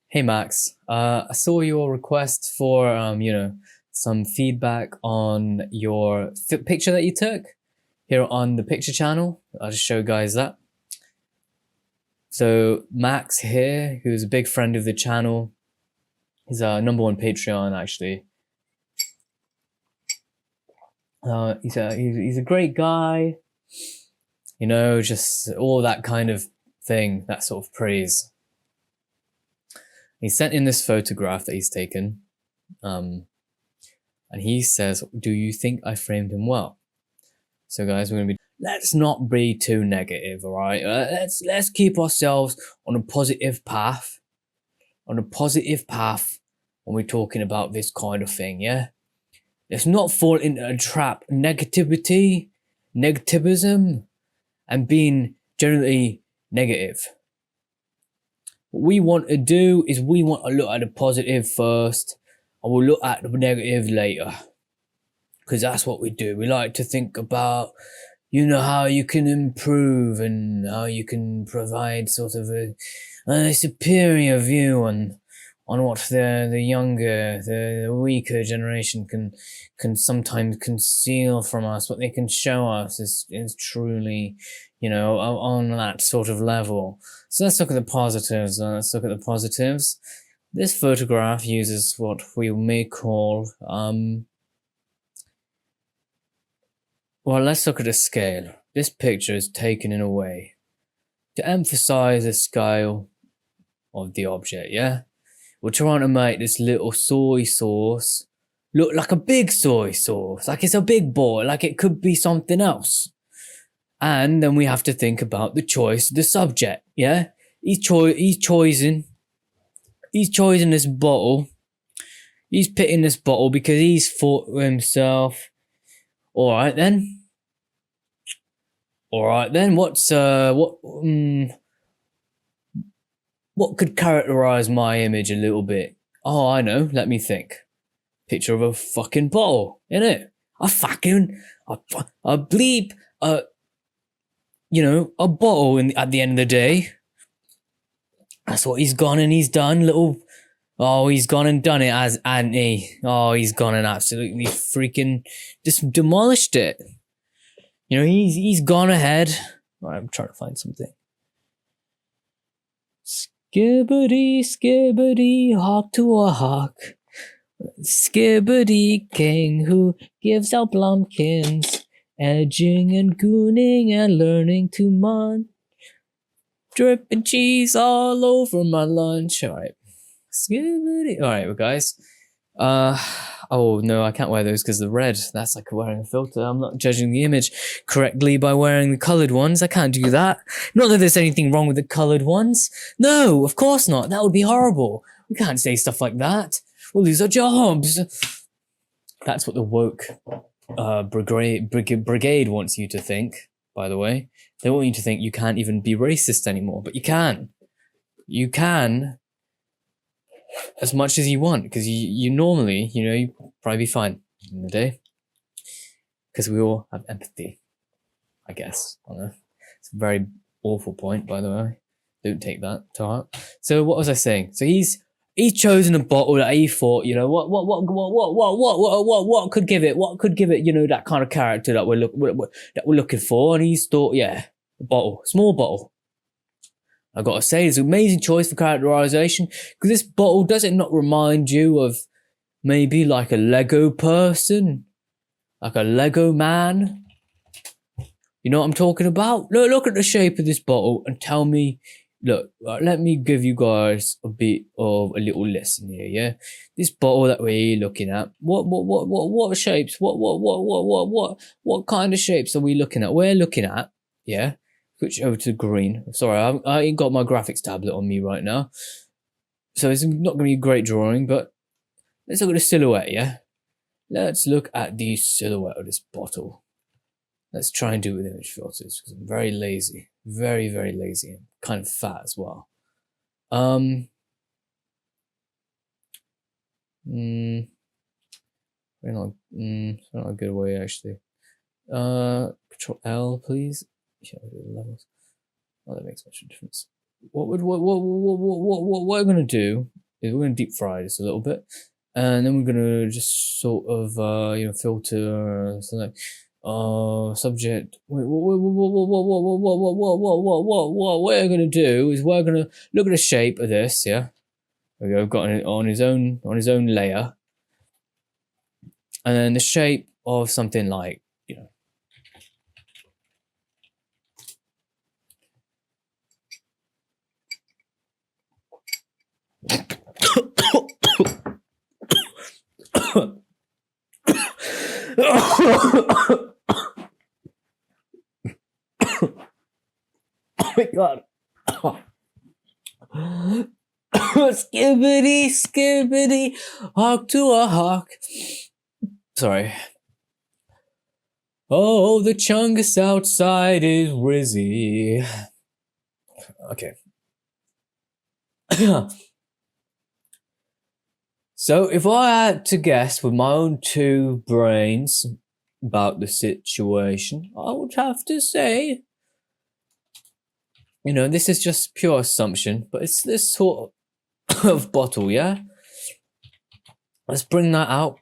Hey Max, I saw your request for some feedback on your picture that you took here on the picture channel. I'll just show guys that. So Max here, who's a big friend of the channel, he's our #1 Patreon actually. He's a great guy, just all that kind of thing, that sort of praise. He sent in this photograph that he's taken. And he says, do you think I framed him well? So guys, let's not be too negative, all right? Let's keep ourselves on a positive path. On a positive path when we're talking about this kind of thing, yeah? Let's not fall into a trap. Negativism, and being generally negative. What we want to do is we want to look at the positive first, and we'll look at the negative later. Because that's what we do. We like to think about, how you can improve and how you can provide sort of a superior view on what the younger, the weaker generation can sometimes conceal from us. What they can show us is truly, on that sort of level. So let's look at the positives. This photograph uses what we may call well, let's look at a scale. This picture is taken in a way to emphasize the scale of the object, yeah? We're trying to make this little soy sauce look like a big soy sauce, like it's a big boy, like it could be something else. And then we have to think about the choice of the subject, yeah? He's choosing this bottle. He's picking this bottle because he's thought to himself, Alright then, what could characterize my image a little bit? Oh, I know, let me think. Picture of a fucking bottle, innit? A bleep, a bottle at the end of the day. That's what he's gone and he's done, he's gone and done it, hasn't he? Oh, he's gone and absolutely freaking just demolished it. He's gone ahead. Right, I'm trying to find something. Skibbity, skibbity, hawk to a hawk. Skibbity king who gives out plumpkins, edging and gooning and learning to munch. Dripping cheese all over my lunch. Alright. Skibbity. Alright, well, guys. Oh no, I can't wear those because the red. That's like wearing a filter. I'm not judging the image correctly by wearing the colored ones. I can't do that. Not that there's anything wrong with the colored ones. No, of course not. That would be horrible. We can't say stuff like that. We'll lose our jobs. That's what the woke brigade wants you to think, by the way. They want you to think you can't even be racist anymore, but you can. You can. As much as you want, because you normally, you probably be fine in the day. Because we all have empathy, I guess. I don't know. It's a very awful point, by the way. Don't take that to heart. So what was I saying? So he's chosen a bottle that he thought, what could give it, that kind of character that we're looking for, and he's thought, yeah, a bottle, small bottle. I gotta say, it's an amazing choice for characterization, because this bottle, does it not remind you of maybe like a Lego person? Like a Lego man? You know what I'm talking about? Look at the shape of this bottle and tell me, let me give you guys a bit of a little lesson here, yeah? This bottle that we're looking at, what shapes, what kind of shapes are we looking at? We're looking at, yeah? Switch over to green. Sorry, I ain't got my graphics tablet on me right now. So it's not going to be a great drawing, but let's look at the silhouette, yeah? Let's look at the silhouette of this bottle. Let's try and do it with image filters, because I'm very lazy. Very, very lazy. And kind of fat as well. Very not a good way, actually. Control L, please. Yeah, levels. Oh, that makes much of a difference. What we're gonna do is we're gonna deep fry this a little bit, and then we're gonna just sort of filter select subject. Wait, what we're gonna do is we're gonna look at the shape of this. Yeah, there we go. Got it on his own layer, and then the shape of something like oh my god. Skibbity, hawk to a hawk. Sorry. Oh, the chungus outside is Rizzy. Okay. So, if I had to guess with my own two brains about the situation, I would have to say, this is just pure assumption, but it's this sort of bottle, yeah? Let's bring that out.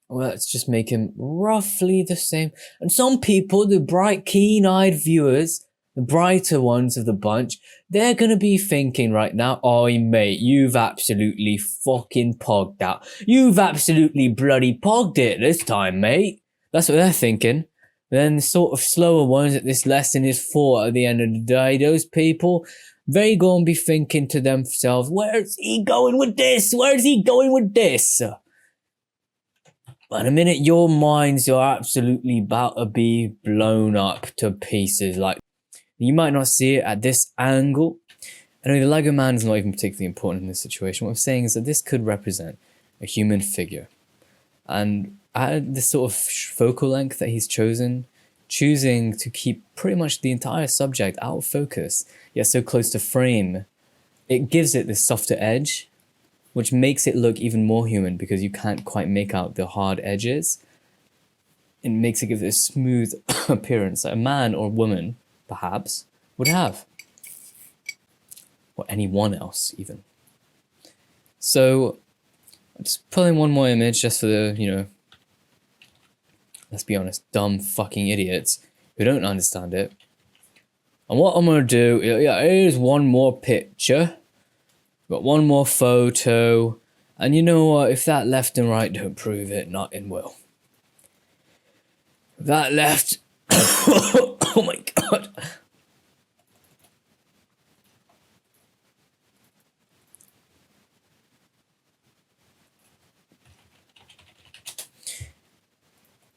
Well, let's just make him roughly the same. And some people, the bright, keen-eyed viewers, the brighter ones of the bunch, they're gonna be thinking right now, "Oi, mate, you've absolutely fucking pogged out. You've absolutely bloody pogged it this time, mate." That's what they're thinking. Then the sort of slower ones that this lesson is for at the end of the day, those people, they gonna be thinking to themselves, "Where's he going with this? Where's he going with this?" But in a minute, your minds are absolutely about to be blown up to pieces. Like, you might not see it at this angle. I know the Lego man is not even particularly important in this situation. What I'm saying is that this could represent a human figure. And at this sort of focal length that he's choosing to keep pretty much the entire subject out of focus, yet so close to frame, it gives it this softer edge, which makes it look even more human because you can't quite make out the hard edges. It makes it give it a smooth appearance that a man or woman, perhaps, would have. Or anyone else, even. So, I'm just pulling one more image just for the, let's be honest, dumb fucking idiots who don't understand it. And what I'm going to do, here's one more picture. Got one more photo. And you know what? If that left and right don't prove it, nothing will. That left... oh my god.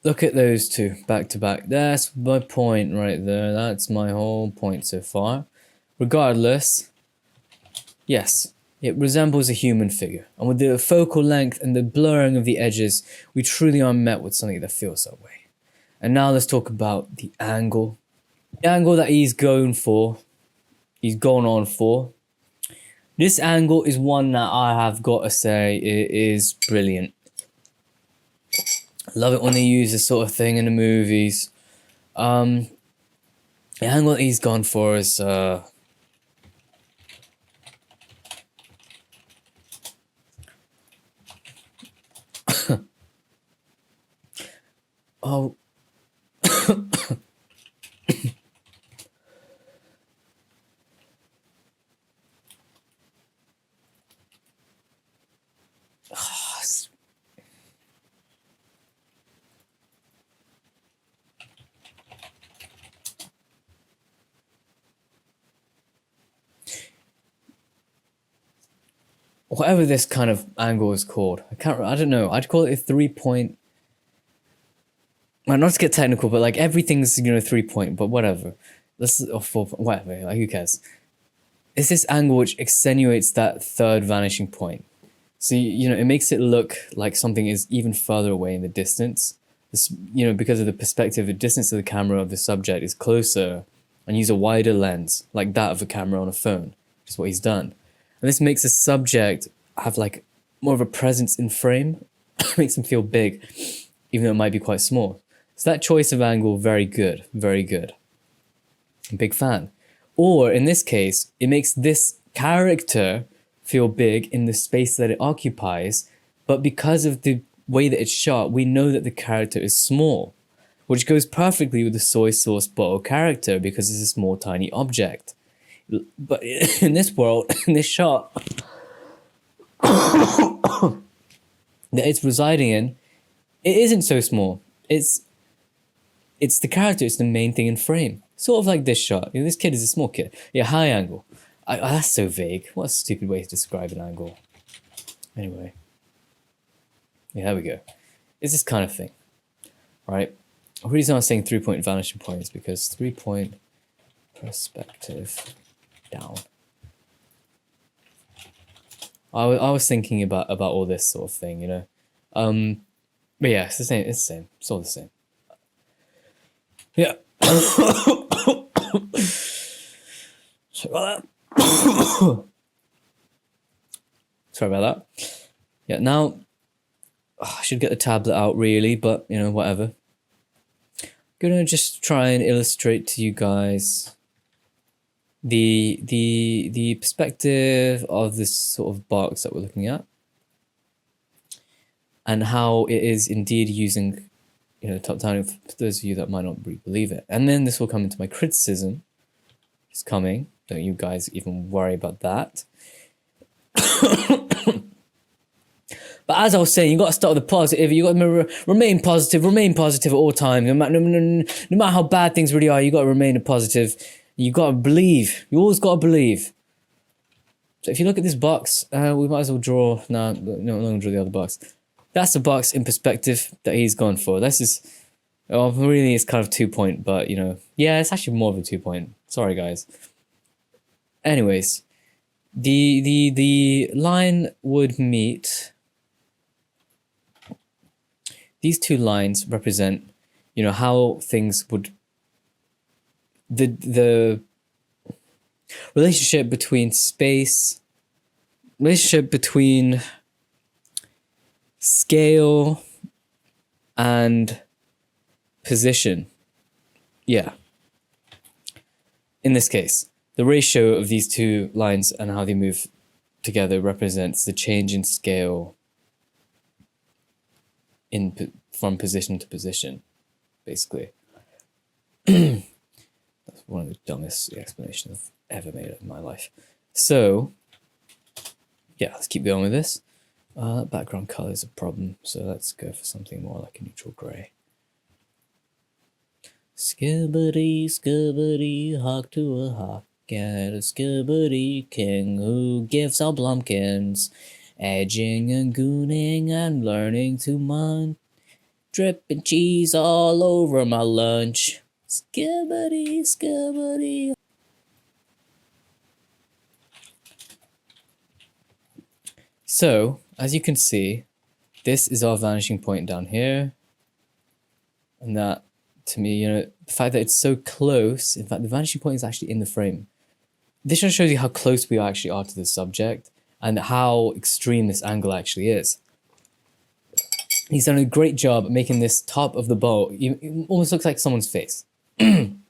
Look at those two, back to back. That's my point right there. That's my whole point so far. Regardless, yes, it resembles a human figure. And with the focal length and the blurring of the edges, we truly are met with something that feels that way. And now let's talk about the angle. The angle that he's going for. He's gone on for. This angle is one that I have got to say it is brilliant. I love it when they use this sort of thing in the movies. The angle that he's gone for is oh. Whatever this kind of angle is called, I don't know. I'd call it a 3-point. Well, not to get technical, but like everything's 3-point, but whatever. Or 4, whatever. Like who cares? It's this angle which accentuates that third vanishing point. So it makes it look like something is even further away in the distance. This, because of the perspective, the distance of the camera of the subject is closer, and use a wider lens like that of a camera on a phone. Which is what he's done. And this makes the subject have like more of a presence in frame. Makes him feel big, even though it might be quite small. So that choice of angle, very good, very good. I'm a big fan. Or in this case, it makes this character feel big in the space that it occupies, but because of the way that it's shot, we know that the character is small, which goes perfectly with the soy sauce bottle character because it's a small, tiny object. But in this world, in this shot that it's residing in, it isn't so small. It's the character, it's the main thing in frame. Sort of like this shot. You know, this kid is a small kid. Yeah, high angle. That's so vague. What a stupid way to describe an angle. Anyway. Yeah, there we go. It's this kind of thing. Right? The reason I was saying 3-point vanishing point is because 3-point perspective down. I was thinking about all this sort of thing, you know. But yeah, it's the same. It's the same. It's all the same. Yeah. Sorry about that. Sorry about that. Yeah. Now, I should get the tablet out really, but you know, whatever. Gonna just try and illustrate to you guys the perspective of this sort of box that we're looking at, and how it is indeed using, you know, top down, for those of you that might not really believe it. And then this will come into my criticism. It's coming. Don't you guys even worry about that. But as I was saying, you got to start with the positive. You got to remain positive at all times. No matter how bad things really are, you got to remain positive. You got to believe. You always got to believe. So if you look at this box, we might as well draw. No, I'm going to draw the other box. That's the box in perspective that he's gone for. This is, oh, really, it's kind of 2-point, but you know, yeah, it's actually more of a 2-point. Sorry, guys. Anyways, the line would meet. These two lines represent, you know, how things would, the relationship between space, relationship between scale and position. Yeah. In this case, the ratio of these two lines and how they move together represents the change in scale from position to position, basically. That's one of the dumbest explanations I've ever made in my life. So, yeah, let's keep going with this. Background color is a problem, so let's go for something more like a neutral gray. Skibbity, skibbity, hawk to a hawk, and a skibbity king who gives out blumpkins. Edging and gooning and learning to munch. Dripping cheese all over my lunch. Skibbity, skibbity. So, as you can see, this is our vanishing point down here. And that, to me, you know, the fact that it's so close, in fact, the vanishing point is actually in the frame. This just shows you how close we actually are to the subject and how extreme this angle actually is. He's done a great job at making this top of the bow. It almost looks like someone's face. And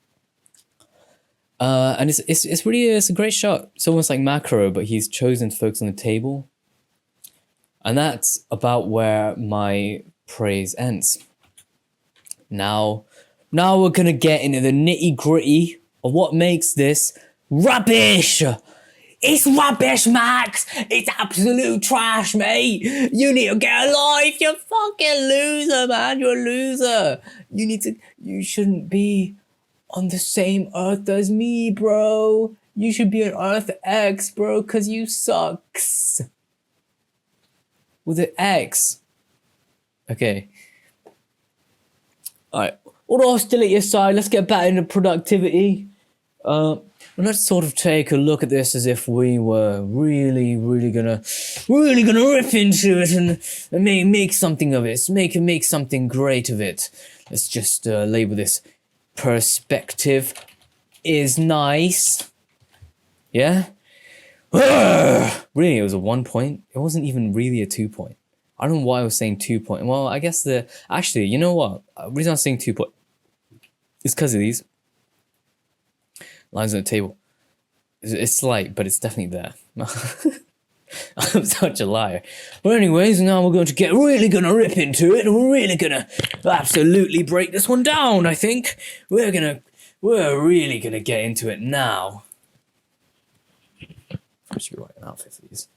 it's really a great shot. It's almost like macro, but he's chosen to focus on the table. And that's about where my praise ends. Now we're gonna get into the nitty gritty of what makes this rubbish. It's rubbish, Max. It's absolute trash, mate. You need to get a life. You're a fucking loser, man. You're a loser. You shouldn't be on the same earth as me, bro. You should be on Earth X, bro, because you sucks. With an X. Okay. Alright. All the hostility aside, let's get back into productivity. Let's sort of take a look at this as if we were really gonna rip into it and make something of it. Make something great of it. Let's just label this perspective is nice. Yeah? Really, it was a 1-point. It wasn't even really a 2-point. I don't know why I was saying 2-point. Well, I guess actually, you know what? The reason I was saying 2-point is because of these lines on the table. It's slight, but it's definitely there. I'm such a liar. But anyways, now we're going to really gonna rip into it, and we're really gonna absolutely break this one down, I think. We're really gonna get into it now. I should be wearing an outfit for these.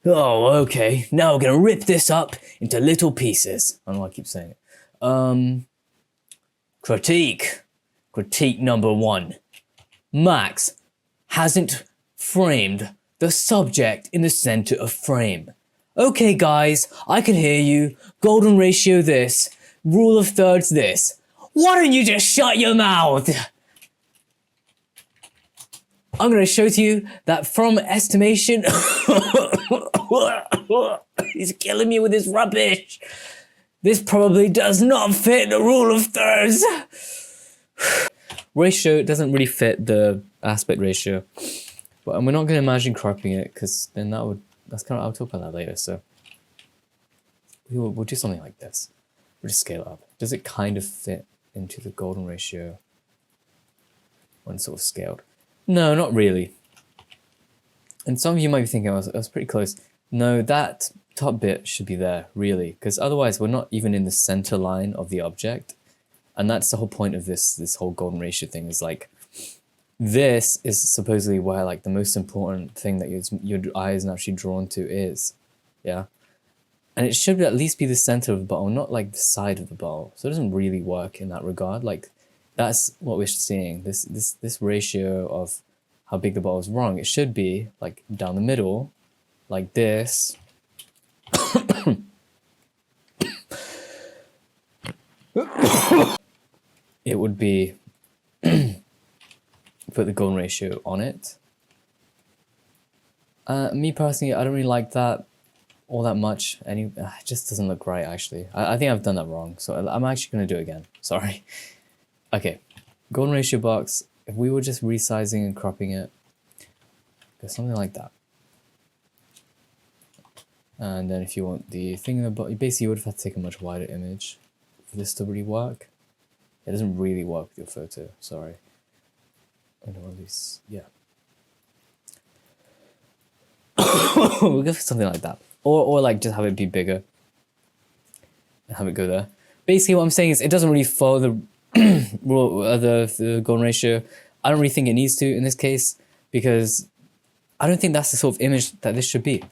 Oh, okay. Now we're gonna rip this up into little pieces. I don't know why I keep saying it. Critique. Critique number 1. Max hasn't framed the subject in the center of frame. Okay, guys, I can hear you. Golden ratio this. Rule of thirds this. Why don't you just shut your mouth? I'm going to show to you that from estimation... He's killing me with his rubbish. This probably does not fit the rule of thirds. Ratio doesn't really fit the aspect ratio. But we're not going to imagine cropping it, because then I'll talk about that later, so. We'll do something like this. We'll just scale it up. Does it kind of fit into the golden ratio when sort of scaled? No, not really. And some of you might be thinking, I was pretty close. No, that top bit should be there, really, because otherwise we're not even in the center line of the object. And that's the whole point of this whole golden ratio thing, is like, this is supposedly where like the most important thing that your eye is naturally drawn to is, yeah? And it should at least be the center of the bottle, not like the side of the bottle. So it doesn't really work in that regard. Like, that's what we're seeing. This ratio of how big the bottle is wrong. It should be like down the middle, like this. It would be put the golden ratio on it. Me personally, I don't really like that all that much. It just doesn't look right, actually. I think I've done that wrong, so I'm actually going to do it again. Sorry. Okay, golden ratio box. If we were just resizing and cropping it, go something like that. And then if you want the thing in the bottom, basically you would have had to take a much wider image for this to really work. It doesn't really work with your photo, sorry. I know at least, yeah. We'll go for something like that. Or like just have it be bigger. And have it go there. Basically what I'm saying is it doesn't really follow the rule, the golden ratio. I don't really think it needs to in this case, because I don't think that's the sort of image that this should be.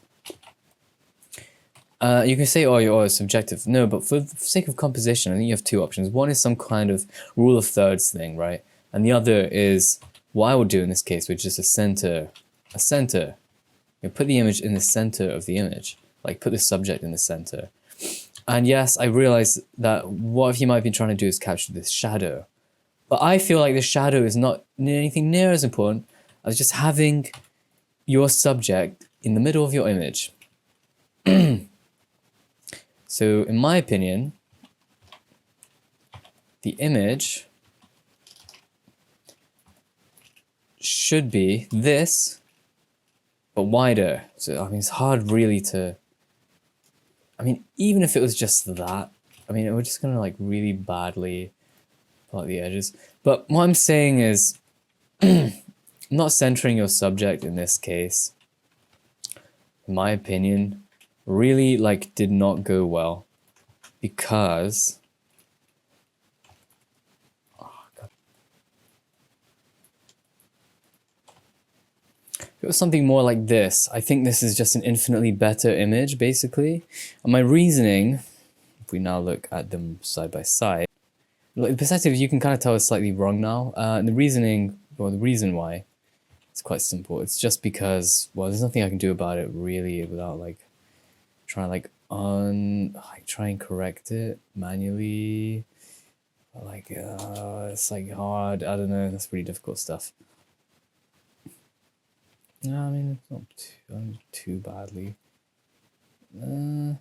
You can say, oh, it's subjective. No, but for the sake of composition, I think you have two options. One is some kind of rule of thirds thing, right? And the other is what I would do in this case, which is a center. You put the image in the center of the image, like put the subject in the center. And yes, I realize that what you might be trying to do is capture this shadow. But I feel like the shadow is not anything near as important as just having your subject in the middle of your image. So in my opinion, the image should be this, but wider. So I mean, it's hard really to, I mean, even if it was just that, I mean, we're just gonna like really badly pull out the edges. But what I'm saying is, not centering your subject in this case, in my opinion, really like did not go well, because if it was something more like this, I think this is just an infinitely better image, basically. And my reasoning, if we now look at them side by side, like the perspective you can kind of tell is slightly wrong now. And the reasoning, or the reason why, it's quite simple. It's just because, well, there's nothing I can do about it really without like trying like try and correct it manually. Like it's like hard. I don't know. That's really difficult stuff. No, I mean it's not too badly. Yeah,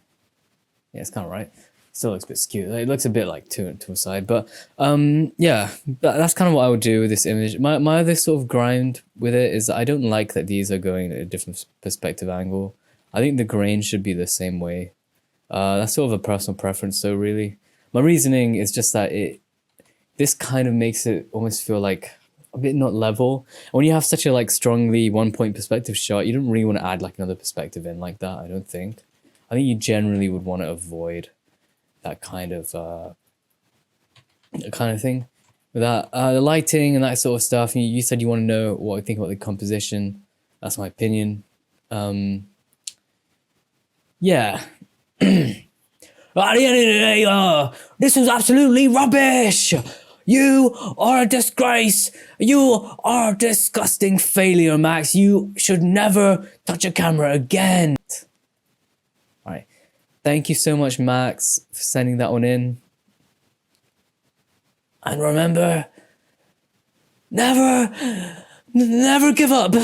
it's kind of right. Still looks a bit skewed. It looks a bit like to a side, but yeah, that's kind of what I would do with this image. My other sort of grind with it is that I don't like that these are going at a different perspective angle. I think the grain should be the same way. That's sort of a personal preference, though, really. My reasoning is just that this kind of makes it almost feel like a bit not level. When you have such a like strongly 1 point perspective shot, you don't really want to add like another perspective in like that, I don't think. I think you generally would want to avoid that kind of thing. With that, the lighting and that sort of stuff. You said you want to know what I think about the composition. That's my opinion. Yeah. At the end of the day, this is absolutely rubbish. You are a disgrace. You are a disgusting failure, Max. You should never touch a camera again. All right. Thank you so much, Max, for sending that one in. And remember, never give up.